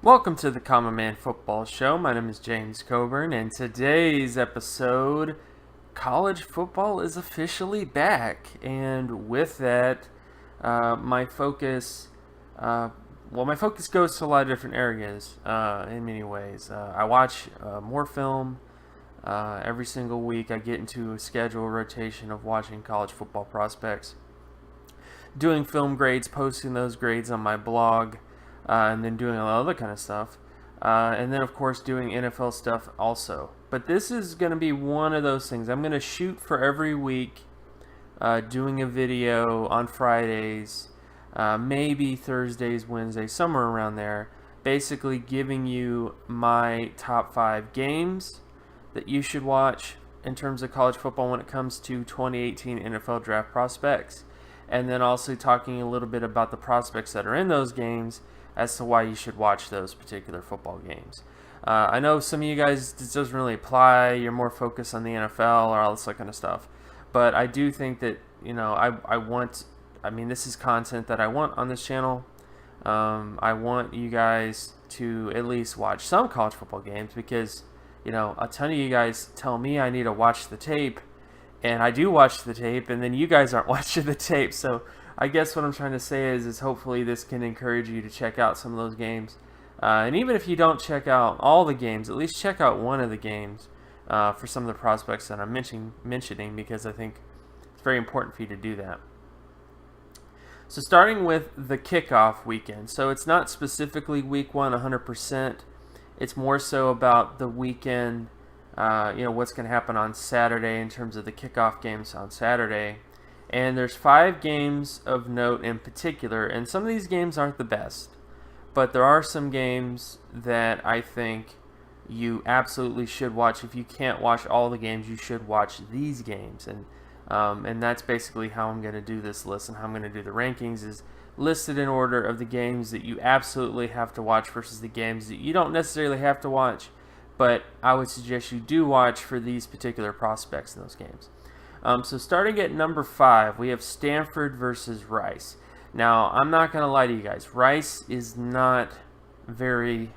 Welcome to the Common Man Football Show. My name is James Coburn, and today's episode, college football is officially back. And with that, my focus goes to a lot of different areas in many ways. I watch more film every single week. I get into a schedule rotation of watching college football prospects, doing film grades, posting those grades on my blog. And then doing a lot of other kind of stuff. And then, of course, doing NFL stuff also. But this is going to be one of those things. I'm going to shoot for every week, doing a video on Fridays, maybe Thursdays, Wednesdays, somewhere around there. Basically giving you my top 5 games that you should watch in terms of college football when it comes to 2018 NFL Draft prospects. And then also talking a little bit about the prospects that are in those games as to why you should watch those particular football games. I know some of you guys, this doesn't really apply. You're more focused on the NFL or all this kind of stuff. But I do think that, this is content that I want on this channel. I want you guys to at least watch some college football games because, a ton of you guys tell me I need to watch the tape. And I do watch the tape, and then you guys aren't watching the tape. So I guess what I'm trying to say is hopefully this can encourage you to check out some of those games. And even if you don't check out all the games, at least check out one of the games for some of the prospects that I'm mentioning because I think it's very important for you to do that. So starting with the kickoff weekend. So it's not specifically week 1 100%. It's more so about the weekend, what's going to happen on Saturday in terms of the kickoff games on Saturday. And there's 5 games of note in particular, and some of these games aren't the best, but there are some games that I think you absolutely should watch. If you can't watch all the games, you should watch these games, and that's basically how I'm going to do this list and how I'm going to do the rankings is listed in order of the games that you absolutely have to watch versus the games that you don't necessarily have to watch, but I would suggest you do watch for these particular prospects in those games. So starting at number 5, we have Stanford versus Rice. Now, I'm not going to lie to you guys. Rice is not very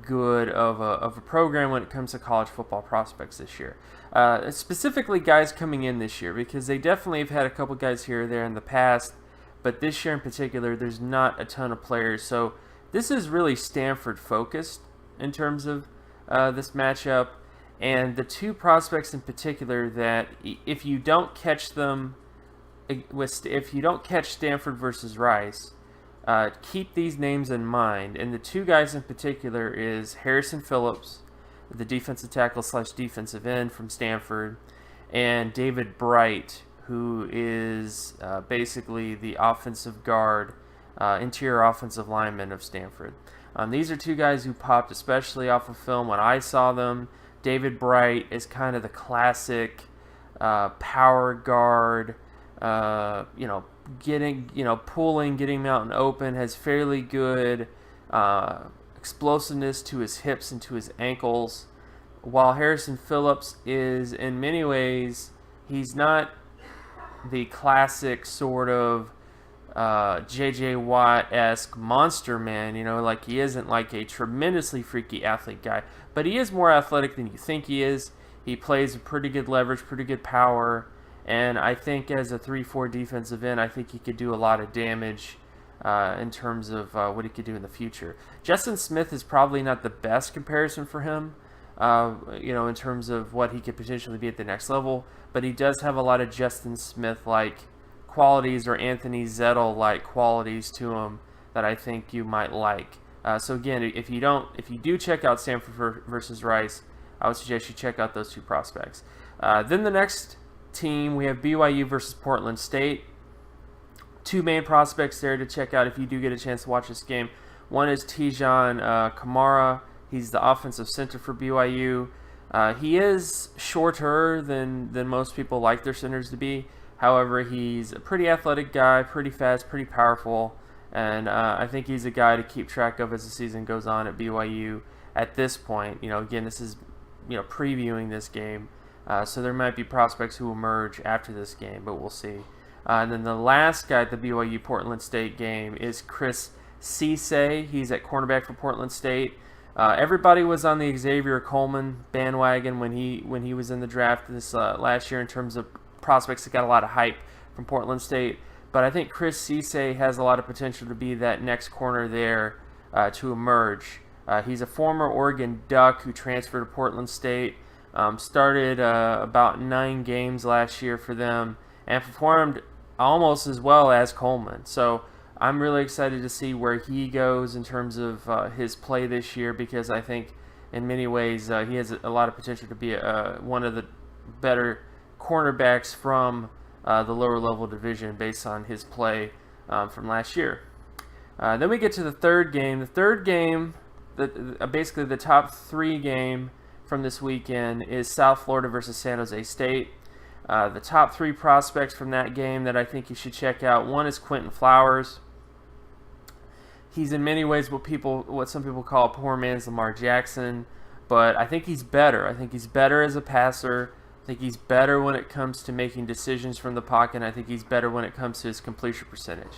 good of a program when it comes to college football prospects this year. Specifically guys coming in this year, because they definitely have had a couple guys here or there in the past, but this year in particular, there's not a ton of players. So this is really Stanford focused in terms of this matchup. And the 2 prospects in particular that if you don't catch them, if you don't catch Stanford versus Rice, keep these names in mind. And the 2 guys in particular is Harrison Phillips, the defensive tackle / defensive end from Stanford, and David Bright, who is basically the offensive guard, interior offensive lineman of Stanford. These are 2 guys who popped especially off of film when I saw them. David Bright is kind of the classic power guard, pulling, getting him out and open, has fairly good explosiveness to his hips and to his ankles. While Harrison Phillips is, in many ways, he's not the classic sort of J.J. Watt-esque monster man, like he isn't like a tremendously freaky athlete guy, but he is more athletic than you think he is. He plays with pretty good leverage, pretty good power, and I think as a 3-4 defensive end, I think he could do a lot of damage in terms of what he could do in the future. Justin Smith is probably not the best comparison for him, in terms of what he could potentially be at the next level, but he does have a lot of Justin Smith-like qualities or Anthony Zettel-like qualities to him that I think you might like. So again, if you do check out Stanford versus Rice, I would suggest you check out those 2 prospects. Then the next team, we have BYU versus Portland State. 2 main prospects there to check out if you do get a chance to watch this game. One is Tijan Kamara. He's the offensive center for BYU. He is shorter than most people like their centers to be. However, he's a pretty athletic guy, pretty fast, pretty powerful, and I think he's a guy to keep track of as the season goes on at BYU at this point. Again, this is previewing this game, so there might be prospects who emerge after this game, but we'll see. And then the last guy at the BYU Portland State game is Chris Cisse, he's at cornerback for Portland State. Everybody was on the Xavier Coleman bandwagon when he was in the draft this last year in terms of prospects that got a lot of hype from Portland State. But I think Chris Cisse has a lot of potential to be that next corner there to emerge. He's a former Oregon Duck who transferred to Portland State, started about 9 games last year for them, and performed almost as well as Coleman. So I'm really excited to see where he goes in terms of his play this year, because I think in many ways he has a lot of potential to be one of the better cornerbacks from the lower level division based on his play from last year. Then we get to the third game. The third game, basically the top 3 game from this weekend, is South Florida versus San Jose State. The top 3 prospects from that game that I think you should check out. One is Quentin Flowers. He's in many ways what some people call a poor man's Lamar Jackson, but I think he's better. I think he's better as a passer. I think he's better when it comes to making decisions from the pocket, and I think he's better when it comes to his completion percentage.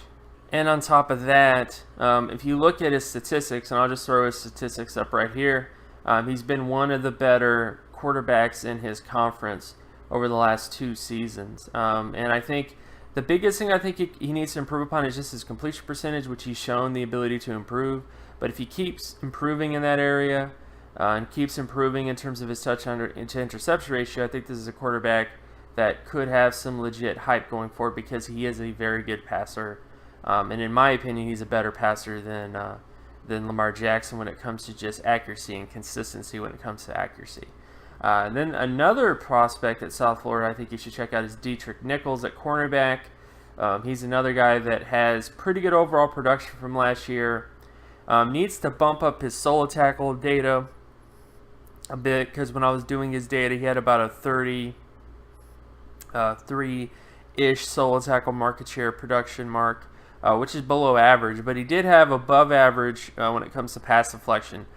And on top of that, if you look at his statistics, and I'll just throw his statistics up right here, he's been one of the better quarterbacks in his conference over the last 2 seasons. And I think the biggest thing I think he needs to improve upon is just his completion percentage, which he's shown the ability to improve. But if he keeps improving in that area and keeps improving in terms of his touchdown to interception ratio, I think this is a quarterback that could have some legit hype going forward, because he is a very good passer. And in my opinion, he's a better passer than Lamar Jackson when it comes to just accuracy and consistency when it comes to accuracy. And then another prospect at South Florida I think you should check out is Dietrich Nichols at cornerback. He's another guy that has pretty good overall production from last year. Needs to bump up his solo tackle data a bit, because when I was doing his data, he had about a 33-ish solo tackle market share production mark, which is below average. But he did have above average when it comes to pass deflection.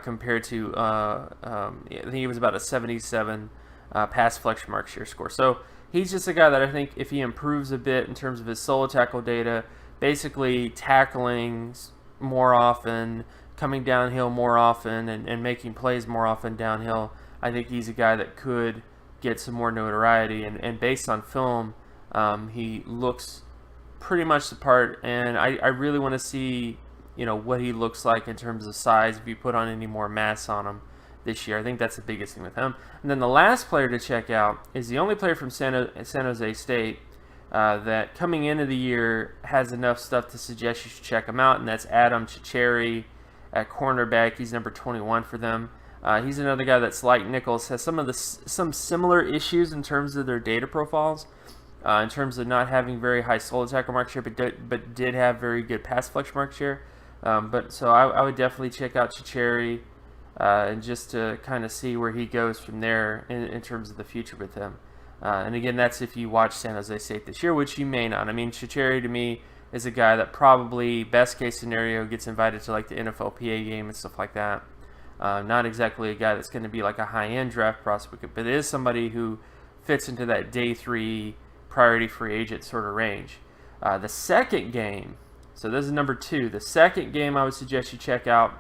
Compared to, I think he was about a 77 pass deflection market share score. So he's just a guy that I think if he improves a bit in terms of his solo tackle data, basically tackling more often, coming downhill more often, and making plays more often downhill, I think he's a guy that could get some more notoriety. And based on film, he looks pretty much the part, and I really want to see what he looks like in terms of size if you put on any more mass on him this year. I think that's the biggest thing with him. And then the last player to check out is the only player from San Jose State that coming into the year has enough stuff to suggest you should check him out, and that's Adam Chicheri at cornerback. He's number 21 for them. He's another guy that's like Nichols, has some similar issues in terms of their data profiles, in terms of not having very high solo tackle market share, but did have very good pass deflection market share. So I would definitely check out Chicheri and just to kind of see where he goes from there in terms of the future with him. And again, that's if you watch San Jose State this year, which you may not. I mean, Chicheri to me is a guy that probably, best case scenario, gets invited to like the NFLPA game and stuff like that. Not exactly a guy that's going to be like a high-end draft prospect, but it is somebody who fits into that day 3 priority free agent sort of range. The second game, so this is number 2. The second game I would suggest you check out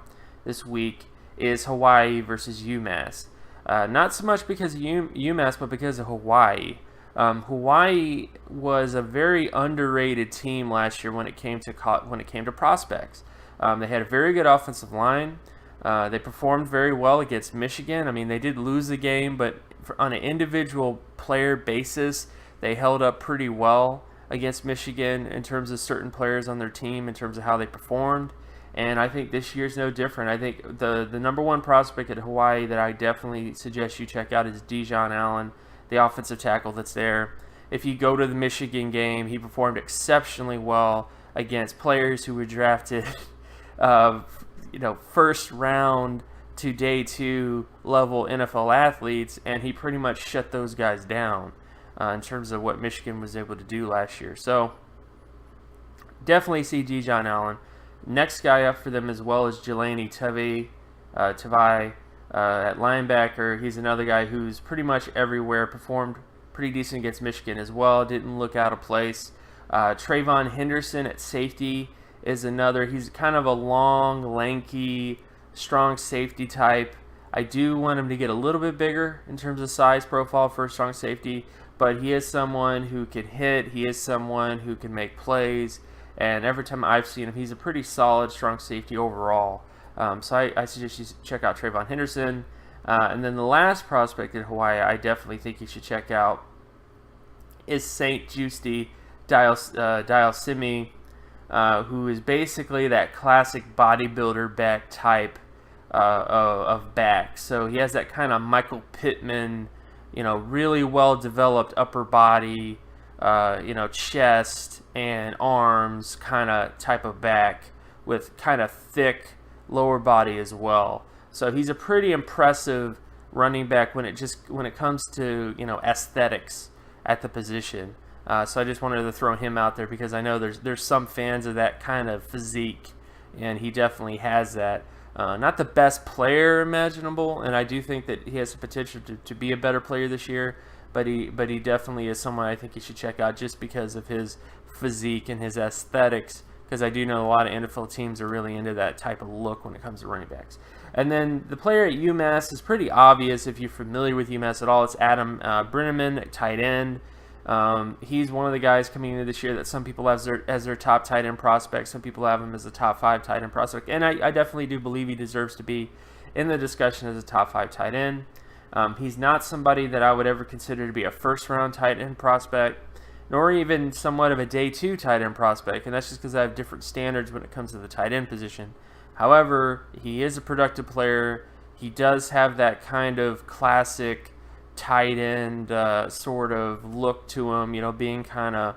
this week is Hawaii versus UMass. Not so much because of UMass, but because of Hawaii. Hawaii was a very underrated team last year when it came to prospects. They had a very good offensive line. They performed very well against Michigan. I mean, they did lose the game, but on an individual player basis, they held up pretty well against Michigan in terms of certain players on their team, in terms of how they performed. And I think this year's no different. I think the number 1 prospect at Hawaii that I definitely suggest you check out is Dijon Allen, the offensive tackle that's there. If you go to the Michigan game, he performed exceptionally well against players who were drafted first round to day 2 level NFL athletes, and he pretty much shut those guys down in terms of what Michigan was able to do last year. So definitely see Dijon Allen. Next guy up for them as well is Jelani Tavai at linebacker. He's another guy who's pretty much everywhere, performed pretty decent against Michigan as well, didn't look out of place. Trayvon Henderson at safety is another. He's kind of a long, lanky, strong safety type. I do want him to get a little bit bigger in terms of size profile for a strong safety, but he is someone who can hit. He is someone who can make plays, and every time I've seen him, he's a pretty solid, strong safety overall. So I suggest you check out Trayvon Henderson. And then the last prospect in Hawaii I definitely think you should check out is St. Justi Dialsimi, who is basically that classic bodybuilder back type of back. So he has that kind of Michael Pittman, really well-developed upper body, chest and arms kind of type of back with kind of thick lower body as well. So he's a pretty impressive running back when it comes to aesthetics at the position. So I just wanted to throw him out there because I know there's some fans of that kind of physique, and he definitely has that. Not the best player imaginable, and I do think that he has the potential to be a better player this year. But he definitely is someone I think you should check out just because of his physique and his aesthetics. Because I do know a lot of NFL teams are really into that type of look when it comes to running backs. And then the player at UMass is pretty obvious if you're familiar with UMass at all. It's Adam Brenneman at tight end. He's one of the guys coming into this year that some people have as their top tight end prospect. Some people have him as a top 5 tight end prospect. And I definitely do believe he deserves to be in the discussion as a top 5 tight end. He's not somebody that I would ever consider to be a first-round tight end prospect, nor even somewhat of a day 2 tight end prospect, and that's just because I have different standards when it comes to the tight end position. However, he is a productive player. He does have that kind of classic tight end sort of look to him, being kind of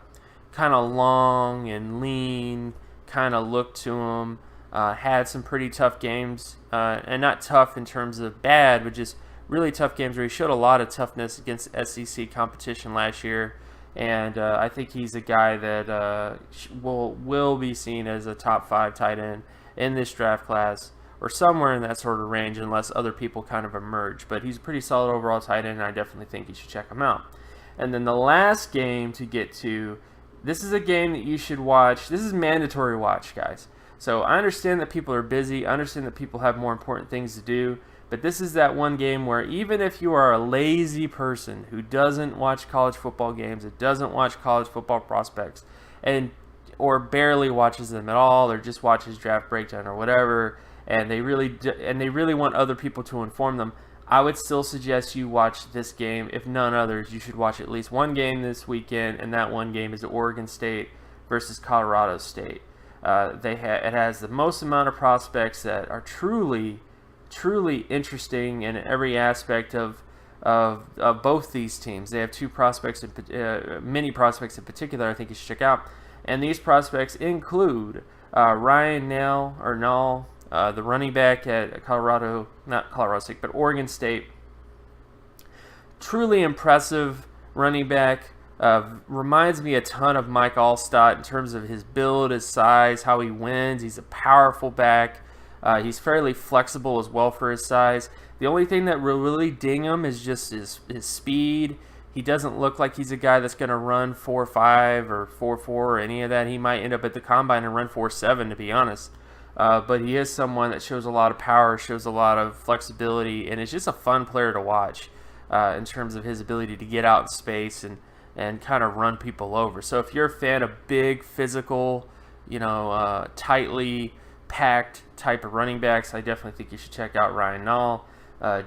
long and lean, kind of look to him. Had some pretty tough games, and not tough in terms of bad, but just really tough games where he showed a lot of toughness against SEC competition last year. And I think he's a guy that will be seen as a top 5 tight end in this draft class, or somewhere in that sort of range, unless other people kind of emerge. But he's a pretty solid overall tight end, and I definitely think you should check him out. And then the last game to get to, this is a game that you should watch. This is mandatory watch, guys. So I understand that people are busy. I understand that people have more important things to do. But this is that one game where even if you are a lazy person who doesn't watch college football games, that doesn't watch college football prospects, or barely watches them at all, or just watches Draft Breakdown or whatever, and they really want other people to inform them, I would still suggest you watch this game. If none others, you should watch at least one game this weekend, and that one game is Oregon State versus Colorado State. It has the most amount of prospects that are truly interesting in every aspect of both these teams. They have 2 prospects, many prospects in particular I think you should check out. And these prospects include Ryan Nall, the running back at not Colorado State, but Oregon State. Truly impressive running back. Reminds me a ton of Mike Allstott in terms of his build, his size, how he wins. He's a powerful back. He's fairly flexible as well for his size. The only thing that will really ding him is just his speed. He doesn't look like he's a guy that's going to run 4.5 or 4.4 or any of that. He might end up at the combine and run 4.7, to be honest. But he is someone that shows a lot of power, shows a lot of flexibility, and is just a fun player to watch in terms of his ability to get out in space and kind of run people over. So if you're a fan of big, physical, tightly packed type of running backs, I definitely think you should check out Ryan Nall.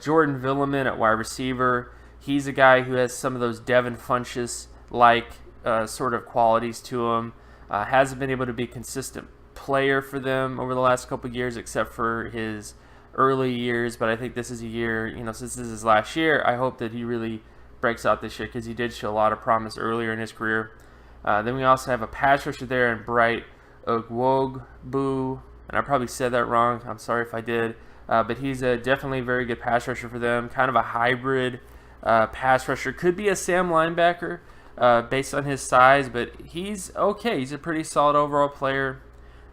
Jordan Villeman at wide receiver. He's a guy who has some of those Devin Funchess-like sort of qualities to him. Hasn't been able to be a consistent player for them over the last couple of years, except for his early years. But I think this is a year, since this is his last year, I hope that he really breaks out this year because he did show a lot of promise earlier in his career. Then we also have a pass rusher there in Bright Ogwogbu, and I probably said that wrong. I'm sorry if I did. But he's definitely a very good pass rusher for them. Kind of a hybrid pass rusher. Could be a Sam linebacker based on his size, but he's okay. He's a pretty solid overall player.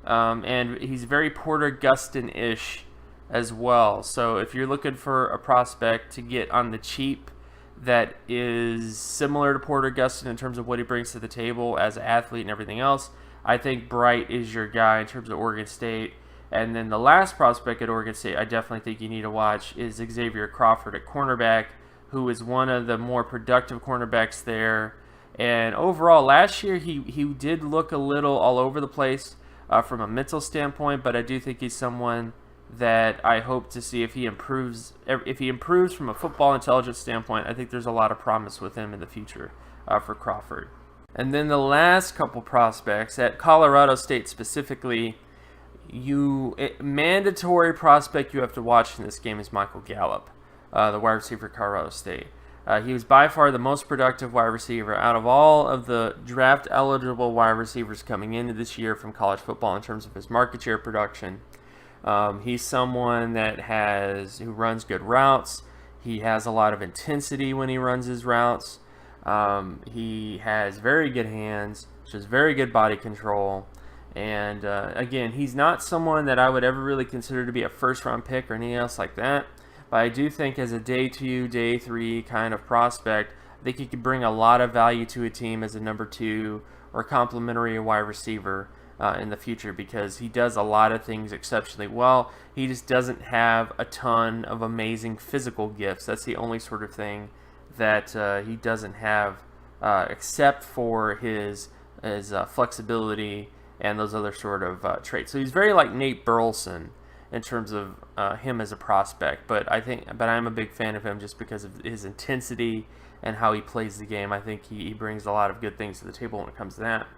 And he's very Porter Gustin-ish as well. So if you're looking for a prospect to get on the cheap that is similar to Porter Gustin in terms of what he brings to the table as an athlete and everything else, I think Bright is your guy in terms of Oregon State. And then the last prospect at Oregon State I definitely think you need to watch is Xavier Crawford at cornerback, who is one of the more productive cornerbacks there. And overall, last year he did look a little all over the place from a mental standpoint, but I do think he's someone that I hope to see if he improves. If he improves from a football intelligence standpoint, I think there's a lot of promise with him in the future for Crawford. And then the last couple prospects at Colorado State specifically, mandatory prospect you have to watch in this game is Michael Gallup, the wide receiver for Colorado State. He was by far the most productive wide receiver out of all of the draft-eligible wide receivers coming into this year from college football in terms of his market share production. He's someone who runs good routes. He has a lot of intensity when he runs his routes. He has very good hands, shows very good body control. And again, he's not someone that I would ever really consider to be a first-round pick or anything else like that. But I do think as a day 2, day 3 kind of prospect, I think he could bring a lot of value to a team as a number 2 or complementary wide receiver in the future, because he does a lot of things exceptionally well. He just doesn't have a ton of amazing physical gifts. That's the only sort of thing that he doesn't have, except for his flexibility and those other sort of traits. So he's very like Nate Burleson in terms of him as a prospect, but I'm a big fan of him just because of his intensity and how he plays the game. I think he brings a lot of good things to the table when it comes to that.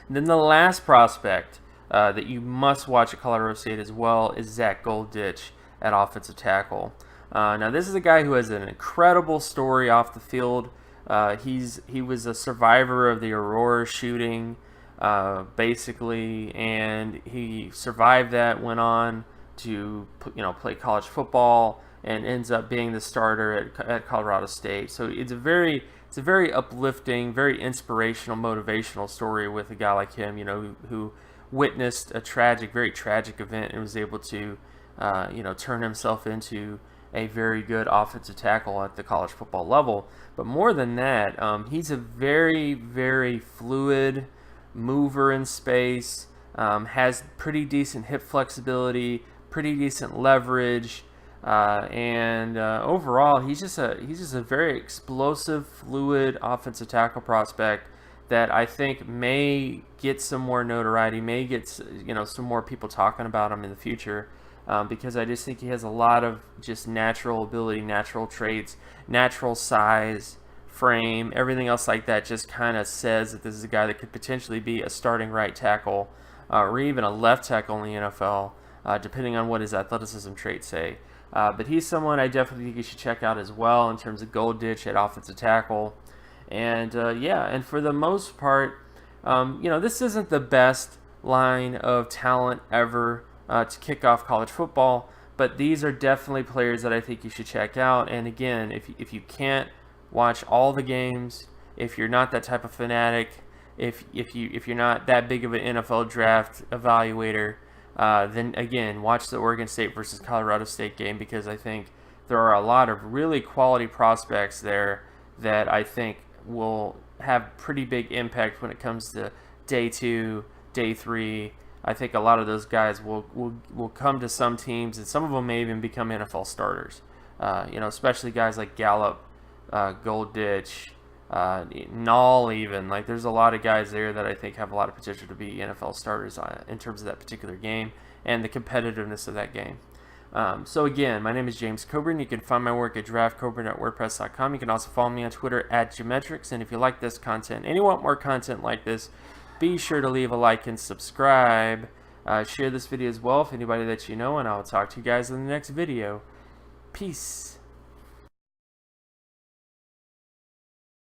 And then the last prospect that you must watch at Colorado State as well is Zach Golditch at offensive tackle. Now this is a guy who has an incredible story off the field. He was a survivor of the Aurora shooting, basically, and he survived that, went on to play college football, and ends up being the starter at Colorado State. So it's a very uplifting, very inspirational, motivational story with a guy like him, who witnessed a very tragic event and was able to turn himself into a very good offensive tackle at the college football level. But more than that, he's a very, very fluid mover in space, has pretty decent hip flexibility, pretty decent leverage, and overall he's just a very explosive, fluid offensive tackle prospect that I think may get some more notoriety, may get some more people talking about him in the future, because I just think he has a lot of just natural ability, natural traits, natural size, frame, everything else like that just kind of says that this is a guy that could potentially be a starting right tackle or even a left tackle in the NFL, depending on what his athleticism traits say. But he's someone I definitely think you should check out as well in terms of Golditch at offensive tackle. And and for the most part, this isn't the best line of talent ever to kick off college football, but these are definitely players that I think you should check out. And again, if you can't watch all the games, if you're not that type of fanatic, if you're not that big of an NFL draft evaluator, then again, watch the Oregon State versus Colorado State game, because I think there are a lot of really quality prospects there that I think will have pretty big impact when it comes to day 2, day 3. I think a lot of those guys will come to some teams, and some of them may even become NFL starters. Especially guys like Gallup, Golditch, Nall, even. Like, there's a lot of guys there that I think have a lot of potential to be NFL starters in terms of that particular game and the competitiveness of that game. So again, my name is James Coburn. You can find my work at draftcoburn.wordpress.com. You can also follow me on Twitter at Geometrics. And if you like this content and you want more content like this, be sure to leave a like and subscribe. Share this video as well with anybody that you know, and I'll talk to you guys in the next video. Peace.